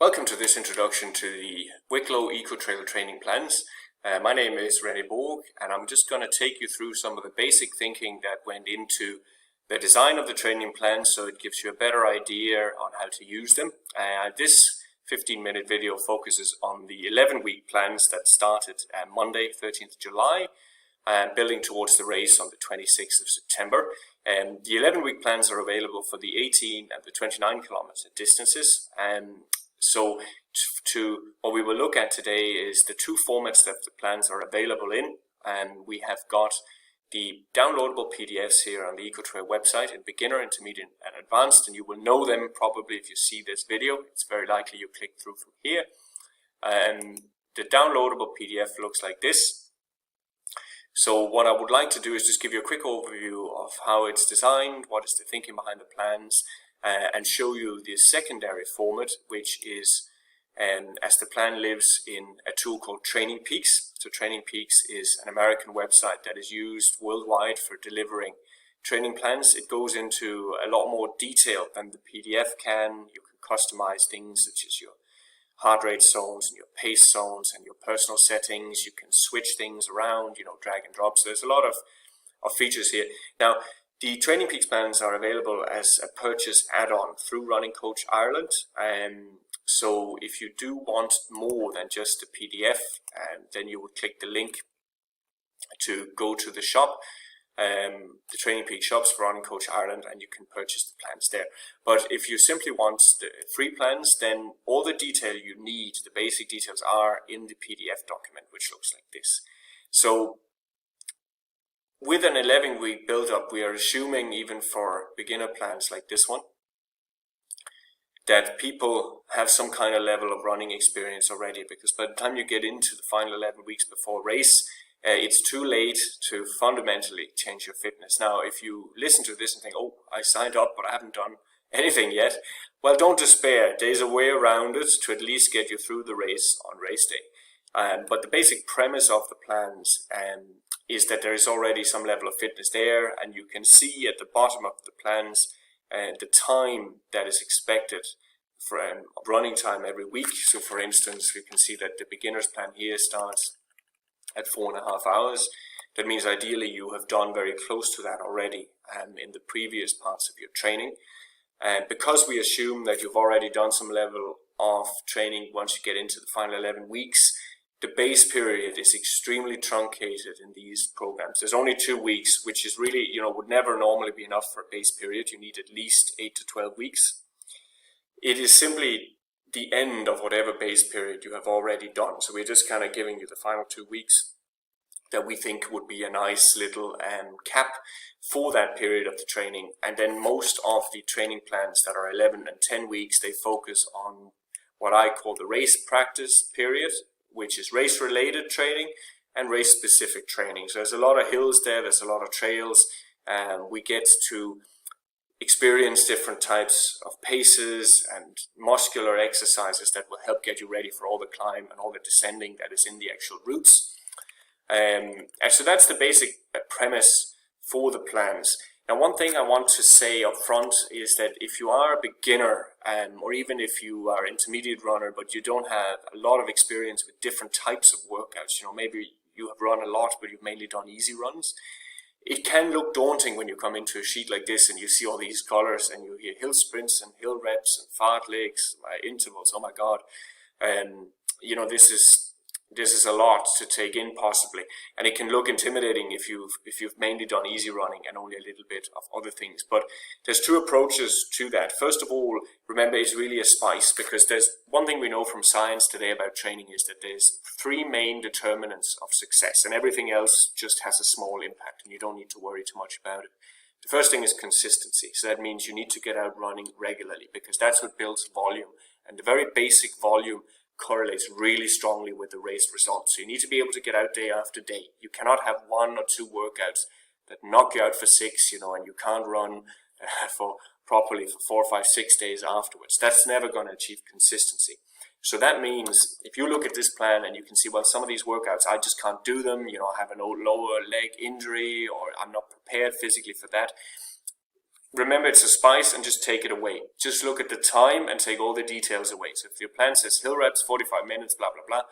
Welcome to this introduction to the Wicklow EcoTrail training plans. My name is René Borg, and I'm just going to take you through some of the basic thinking that went into the design of the training plans, so it gives you a better idea on how to use them. This 15-minute video focuses on the 11-week plans that started Monday, 13th July, building towards the race on the 26th of September. The 11-week plans are available for the 18 and the 29 kilometer distances. So what we will look at today is the two formats that the plans are available in. We have got the downloadable PDFs here on the EcoTrail website in beginner, intermediate and advanced, and you will know them probably if you see this video. It's very likely you click through from here. The downloadable PDF looks like this. So what I would like to do is just give you a quick overview of how it's designed, what is the thinking behind the plans, and show you the secondary format, which is as the plan lives in a tool called Training Peaks. So Training Peaks is an American website that is used worldwide for delivering training plans. It goes into a lot more detail than the PDF can. You can customize things such as your heart rate zones and your pace zones and your personal settings. You can switch things around, drag and drop. So there's a lot of features here. Now, the Training Peaks plans are available as a purchase add-on through Running Coach Ireland. So if you do want more than just the PDF, then you would click the link to go to the shop, the Training Peaks shops for Running Coach Ireland, and you can purchase the plans there. But if you simply want the free plans, then all the detail you need, the basic details, are in the PDF document, which looks like this. So with an 11-week build-up, we are assuming, even for beginner plans like this one, that people have some kind of level of running experience already, because by the time you get into the final 11 weeks before race, it's too late to fundamentally change your fitness. Now, if you listen to this and think, oh, I signed up, but I haven't done anything yet, well, don't despair. There's a way around it to at least get you through the race on race day. But the basic premise of the plans is that there is already some level of fitness there, and you can see at the bottom of the plans the time that is expected for running time every week. So for instance, we can see that the beginner's plan here starts at 4.5 hours. That means ideally you have done very close to that already in the previous parts of your training. And because we assume that you've already done some level of training once you get into the final 11 weeks, the base period is extremely truncated in these programs. There's only 2 weeks, which is really, would never normally be enough for a base period. You need at least 8 to 12 weeks. It is simply the end of whatever base period you have already done. So we're just kind of giving you the final 2 weeks that we think would be a nice little cap for that period of the training. And then most of the training plans that are 11 and 10 weeks, they focus on what I call the race practice period, which is race-related training and race-specific training. So there's a lot of hills there, there's a lot of trails, and we get to experience different types of paces and muscular exercises that will help get you ready for all the climb and all the descending that is in the actual routes. And so that's the basic premise for the plans. Now, one thing I want to say up front is that if you are a beginner, or even if you are an intermediate runner, but you don't have a lot of experience with different types of workouts, maybe you have run a lot, but you've mainly done easy runs, it can look daunting when you come into a sheet like this and you see all these colors and you hear hill sprints and hill reps and fartlegs, intervals. Oh my God. This is a lot to take in possibly, and it can look intimidating if you've mainly done easy running and only a little bit of other things. But there's two approaches to that. First of all, remember, it's really a spice, because there's one thing we know from science today about training is that there's 3 main determinants of success, and everything else just has a small impact, and you don't need to worry too much about it. The first thing is consistency. So that means you need to get out running regularly, because that's what builds volume, and the very basic volume correlates really strongly with the race results. So you need to be able to get out day after day. You cannot have 1 or 2 workouts that knock you out for 6, and you can't run properly for 4, 5, 6 days afterwards. That's never going to achieve consistency. So that means if you look at this plan and you can see, well, some of these workouts, I just can't do them. I have an old lower leg injury, or I'm not prepared physically for that. remember it's a spice and just take it away. Just look at the time and take all the details away. So if your plan says hill reps, 45 minutes, blah, blah, blah,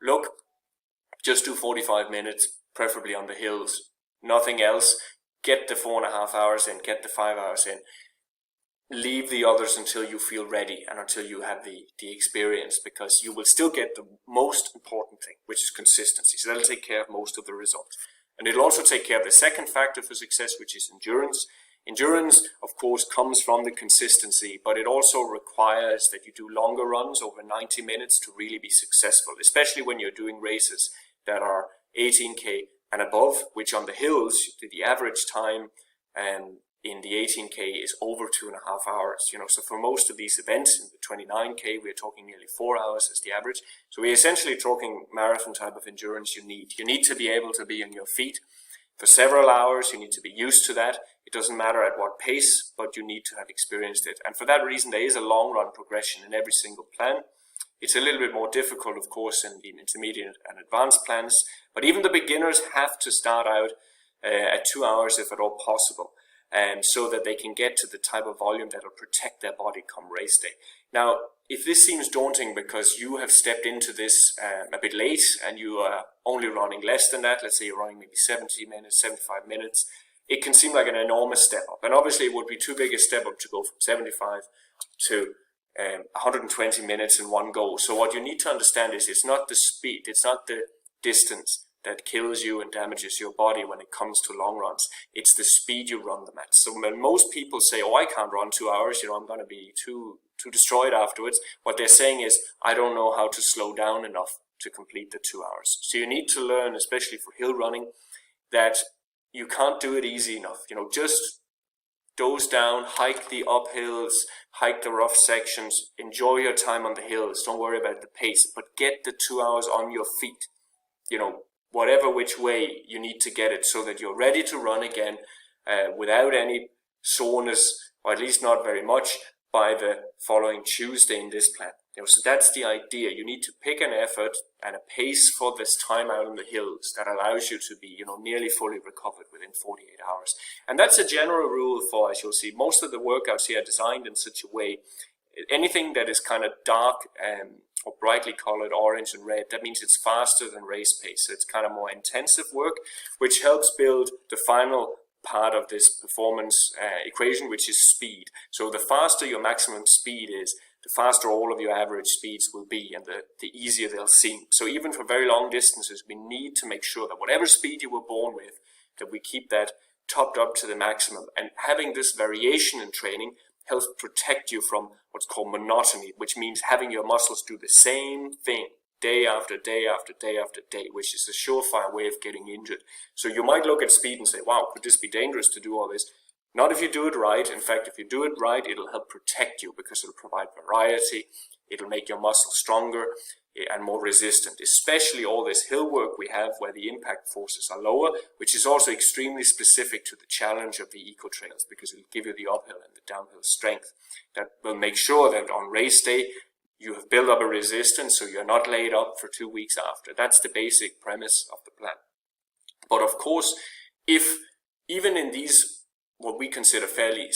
look, just do 45 minutes, preferably on the hills. Nothing else. Get the 4.5 hours in, get the 5 hours in. Leave the others until you feel ready and until you have the experience, because you will still get the most important thing, which is consistency. So that'll take care of most of the results. And it'll also take care of the second factor for success, which is endurance. Endurance, of course, comes from the consistency, but it also requires that you do longer runs over 90 minutes to really be successful, especially when you're doing races that are 18K and above, which on the hills, the average time in the 18K is over 2.5 hours. So for most of these events, in the 29K, we're talking nearly 4 hours as the average. So we're essentially talking marathon type of endurance you need. You need to be able to be on your feet for several hours. You need to be used to that. It doesn't matter at what pace, but you need to have experienced it. And for that reason, there is a long run progression in every single plan. It's a little bit more difficult, of course, in the intermediate and advanced plans, but even the beginners have to start out at 2 hours if at all possible, so that they can get to the type of volume that will protect their body come race day. Now, if this seems daunting because you have stepped into this a bit late and you are only running less than that, let's say you're running maybe 70 minutes, 75 minutes, it can seem like an enormous step up. And obviously it would be too big a step up to go from 75 to 120 minutes in one go. So what you need to understand is it's not the speed, it's not the distance that kills you and damages your body when it comes to long runs. It's the speed you run them at. So when most people say, oh, I can't run 2 hours, I'm going to be too destroyed afterwards, what they're saying is, I don't know how to slow down enough to complete the 2 hours. So you need to learn, especially for hill running, that you can't do it easy enough. Just doze down, hike the uphills, hike the rough sections, enjoy your time on the hills, don't worry about the pace, but get the 2 hours on your feet. Whatever which way you need to get it so that you're ready to run again without any soreness, or at least not very much, by the following Tuesday in this plan. So that's the idea. You need to pick an effort and a pace for this time out in the hills that allows you to be, nearly fully recovered within 48 hours. And that's a general rule for, as you'll see, most of the workouts here are designed in such a way, anything that is kind of dark or brightly colored orange and red, that means it's faster than race pace. So it's kind of more intensive work, which helps build the final part of this performance equation, which is speed. So the faster your maximum speed is, the faster all of your average speeds will be, and the easier they'll seem. So even for very long distances, we need to make sure that whatever speed you were born with, that we keep that topped up to the maximum. And having this variation in training helps protect you from what's called monotony, which means having your muscles do the same thing day after day after day after day, which is a surefire way of getting injured. So you might look at speed and say, wow, could this be dangerous to do all this? Not if you do it right. In fact, if you do it right, it'll help protect you because it'll provide variety. It'll make your muscles stronger and more resistant, especially all this hill work we have where the impact forces are lower, which is also extremely specific to the challenge of the EcoTrails, because it'll give you the uphill and the downhill strength that will make sure that on race day you have built up a resistance so you're not laid up for 2 weeks after. That's the basic premise of the plan. But of course, if even in these what we consider fairly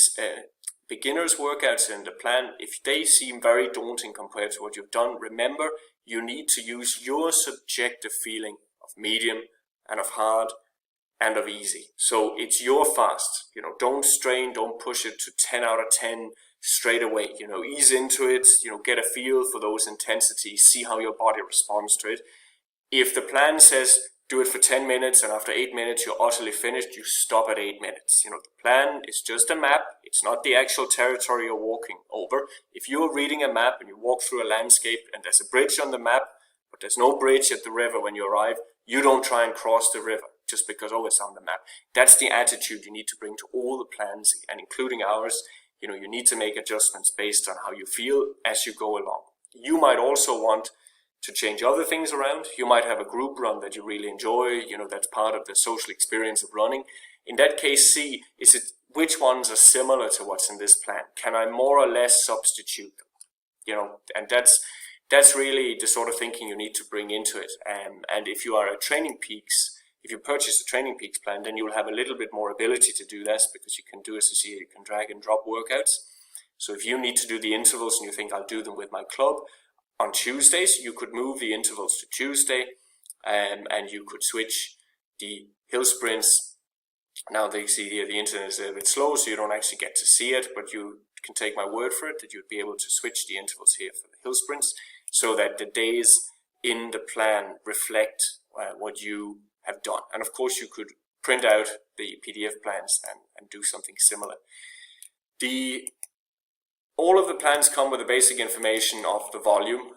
beginners workouts in the plan, if they seem very daunting compared to what you've done, remember you need to use your subjective feeling of medium and of hard and of easy. So it's your fast, don't strain, don't push it to 10 out of 10 straight away, ease into it, get a feel for those intensities, see how your body responds to it. If the plan says do it for 10 minutes and after 8 minutes you're utterly finished, you stop at 8 minutes. The plan is just a map. It's not the actual territory you're walking over. If you're reading a map and you walk through a landscape and there's a bridge on the map, but there's no bridge at the river when you arrive, you don't try and cross the river just because, oh, it's on the map. That's the attitude you need to bring to all the plans, and including ours. You need to make adjustments based on how you feel as you go along. You might also want to change other things around. You might have a group run that you really enjoy, that's part of the social experience of running. In that case, see, which ones are similar to what's in this plan? Can I more or less substitute them? And that's really the sort of thinking you need to bring into it. And if you are at Training Peaks, If you purchase the Training Peaks plan, then you'll have a little bit more ability to do this, because you can do, as you see, you can drag and drop workouts. So if you need to do the intervals and you think I'll do them with my club on Tuesdays, you could move the intervals to Tuesday, and you could switch the hill sprints. Now they see here the internet is a bit slow, so you don't actually get to see it, but you can take my word for it that you'd be able to switch the intervals here for the hill sprints, so that the days in the plan reflect what you have done. And of course you could print out the PDF plans and do something similar. All of the plans come with the basic information of the volume.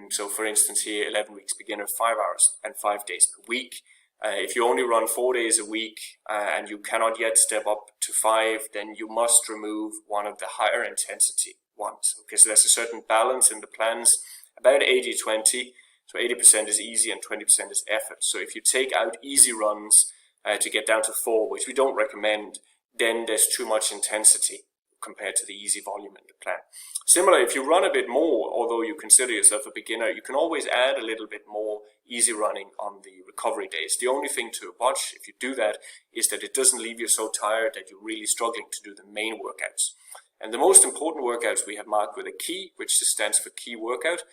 So for instance here, 11 weeks beginner, 5 hours and 5 days per week. If you only run 4 days a week and you cannot yet step up to 5, then you must remove one of the higher intensity ones. Okay, so there's a certain balance in the plans, about 80-20. So 80% is easy and 20% is effort. So if you take out easy runs to get down to 4, which we don't recommend, then there's too much intensity compared to the easy volume in the plan. Similar, if you run a bit more, although you consider yourself a beginner, you can always add a little bit more easy running on the recovery days. The only thing to watch if you do that is that it doesn't leave you so tired that you're really struggling to do the main workouts. And the most important workouts we have marked with a key, which stands for key workout.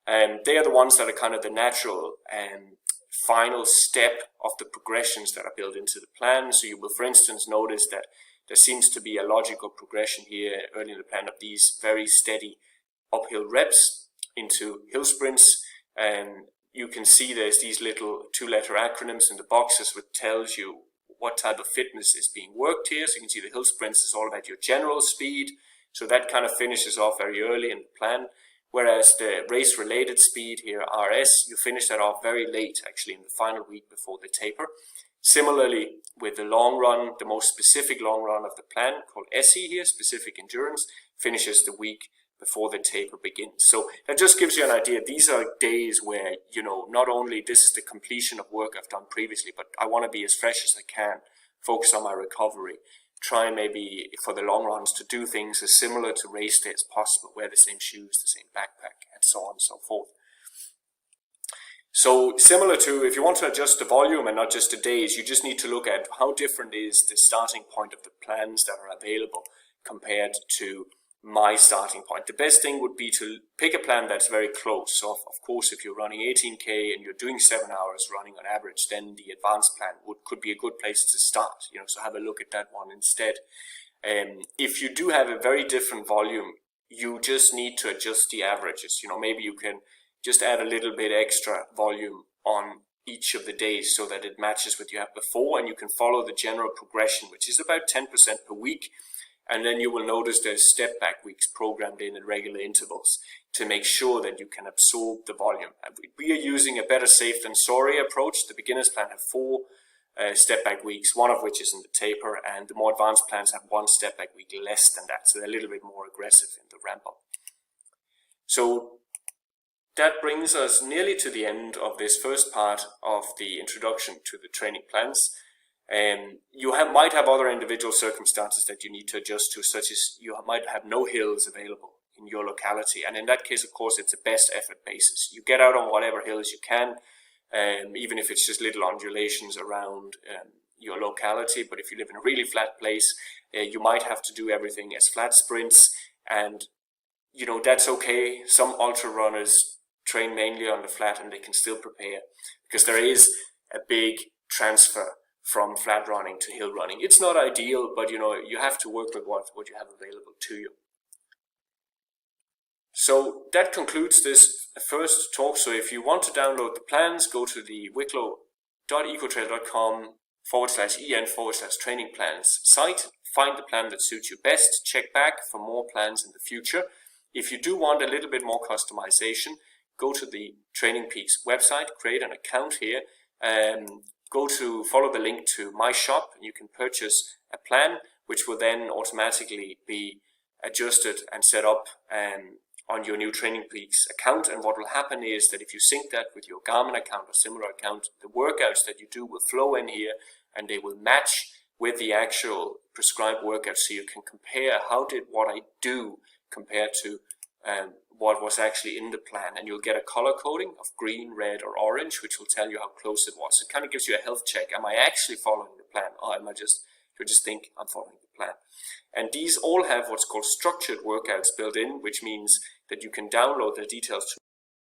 They are the ones that are kind of the natural final step of the progressions that are built into the plan. So you will, for instance, notice that there seems to be a logical progression here early in the plan of these very steady uphill reps into hill sprints. And you can see there's these little 2-letter acronyms in the boxes which tells you what type of fitness is being worked here. So you can see the hill sprints is all about your general speed. So that kind of finishes off very early in the plan. Whereas the race-related speed here, RS, you finish that off very late, actually in the final week before the taper. Similarly, with the long run, the most specific long run of the plan, called SE here, specific endurance, finishes the week before the taper begins. So that just gives you an idea. These are days where, you know, not only this is the completion of work I've done previously, but I want to be as fresh as I can, focus on my recovery, try maybe for the long runs to do things as similar to race day as possible, wear the same shoes, the same backpack, and so on and so forth. So similar to, if you want to adjust the volume and not just the days, you just need to look at how different is the starting point of the plans that are available compared to my starting point. The best thing would be to pick a plan that's very close. So of course, if you're running 18K and you're doing 7 hours running on average, then the advanced plan could be a good place to start. You know, so have a look at that one instead. If you do have a very different volume, you just need to adjust the averages. You know, maybe you can just add a little bit extra volume on each of the days so that it matches what you have before, and you can follow the general progression, which is about 10% per week. And then you will notice there's step back weeks programmed in at regular intervals to make sure that you can absorb the volume. And we are using a better safe than sorry approach. The beginners plan have 4 step back weeks, one of which is in the taper, and the more advanced plans have 1 step back week less than that. So they're a little bit more aggressive in the ramp up. So that brings us nearly to the end of this first part of the introduction to the training plans. You might have other individual circumstances that you need to adjust to, such as you might have no hills available in your locality. And in that case, of course, it's a best effort basis. You get out on whatever hills you can, even if it's just little undulations around your locality. But if you live in a really flat place, you might have to do everything as flat sprints. And, you know, that's okay. Some ultra runners train mainly on the flat and they can still prepare, because there is a big transfer from flat running to hill running. It's not ideal, but you know, you have to work with what you have available to you. So that concludes this first talk. So if you want to download the plans, go to the wicklow.ecotrail.com/en/training plans site, find the plan that suits you best, check back for more plans in the future. If you do want a little bit more customization, go to the Training Peaks website, create an account here, follow the link to my shop, and you can purchase a plan which will then automatically be adjusted and set up on your new Training Peaks account. And what will happen is that if you sync that with your Garmin account or similar account, the workouts that you do will flow in here and they will match with the actual prescribed workouts, so you can compare how did what I do compared to what was actually in the plan, and you'll get a color coding of green, red, or orange, which will tell you how close it was. It kind of gives you a health check. Am I actually following the plan, or am I just think I'm following the plan? And these all have what's called structured workouts built in, which means that you can download the details